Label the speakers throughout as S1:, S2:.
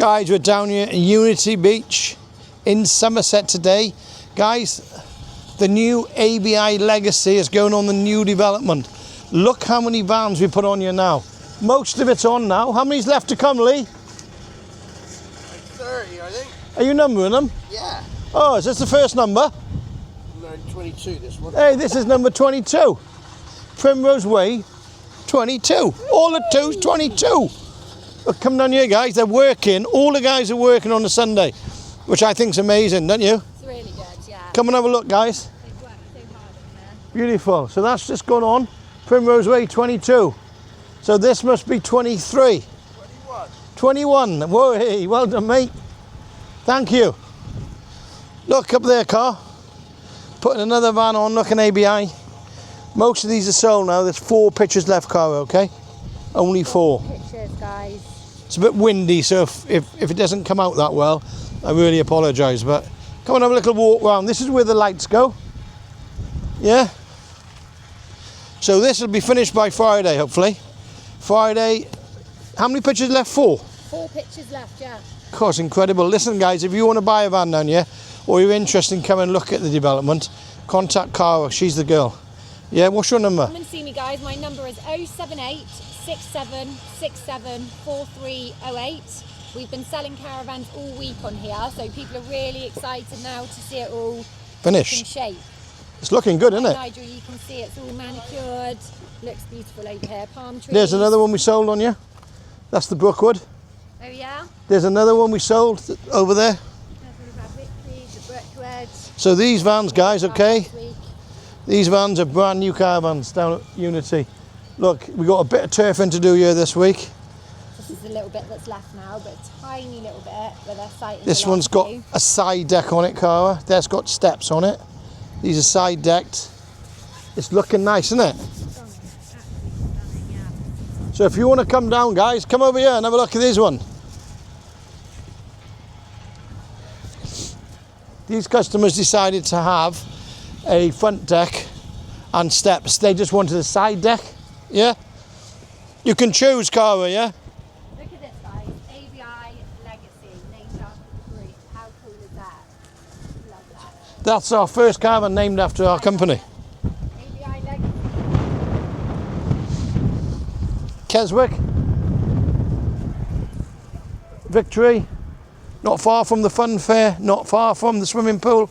S1: Guys, we're down here at Unity Beach in Somerset today. Guys, the new ABI Legacy is going on the new development. Look how many vans we put on here now. Most of it's on now. How many's left to come, Lee?
S2: Like 30, I think.
S1: Are you numbering them?
S2: Yeah.
S1: Oh, is this the first number?
S2: No, 22, this one.
S1: Hey, this is number 22. Primrose Way, 22. All the twos, 22. Look, come down here, guys. They're working. All the guys are working on the Sunday, which I think's amazing, don't you?
S3: It's really good, yeah.
S1: Come and have a look, guys.
S3: They've worked so hard on there.
S1: Beautiful. So that's just gone on. Primrose Way, 22. So this must be 23. 21. Whoa, hey, well done, mate. Thank you. Look up there, car. Putting another van on, looking ABI. Most of these are sold now. There's 4 pictures left, car, okay? Only 4.
S3: Pictures, guys.
S1: It's a bit windy, so if it doesn't come out that well, I really apologise. But come and have a little walk round. This is where the lights go. Yeah? So this will be finished by Friday, hopefully. Friday. How many pictures left? 4?
S3: 4 pictures left, yeah.
S1: Of course, incredible. Listen, guys, if you want to buy a van down here, or you're interested in coming and look at the development, contact Cara. She's the girl. Yeah, what's your number?
S3: Come and see me, guys. My number is 078 67 67 4308. We've been selling caravans all week on here, so people are really excited now to see it all
S1: Finished.
S3: in shape.
S1: It's looking good, isn't it?
S3: Nigel, you can see it's all manicured. Looks beautiful over here. Palm trees.
S1: There's another one we sold on you. That's the Brookwood.
S3: Oh, yeah?
S1: There's another one we sold over there.
S3: The Brookwood.
S1: So these vans, guys, okay? These vans are brand new caravans down at Unity. Look, we've got a bit of turfing to do here this week.
S3: This is a little bit that's left now, but a tiny little bit where they're sighting.
S1: This one's got a side deck on it, Cara. That's got steps on it. These are side decked. It's looking nice, isn't it? So if you want to come down, guys, come over here and have a look at this one. These customers decided to have a front deck and steps. They just wanted a side deck. Yeah? You can choose, Cara, yeah?
S3: Look at this, guys. ABI Legacy, named after the group. How cool is that? Love that.
S1: That's our first caravan named after our company.
S3: ABI Legacy.
S1: Keswick. Victory. Not far from the fun fair, not far from the swimming pool,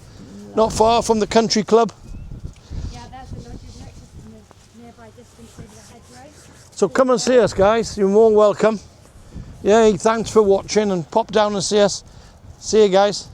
S1: not far from the country club.
S3: Yeah, there's the lodges next to the nearby distance over the hedgerow.
S1: So come and see us, guys. You're more welcome. Yeah, thanks for watching and pop down and see us. See you, guys.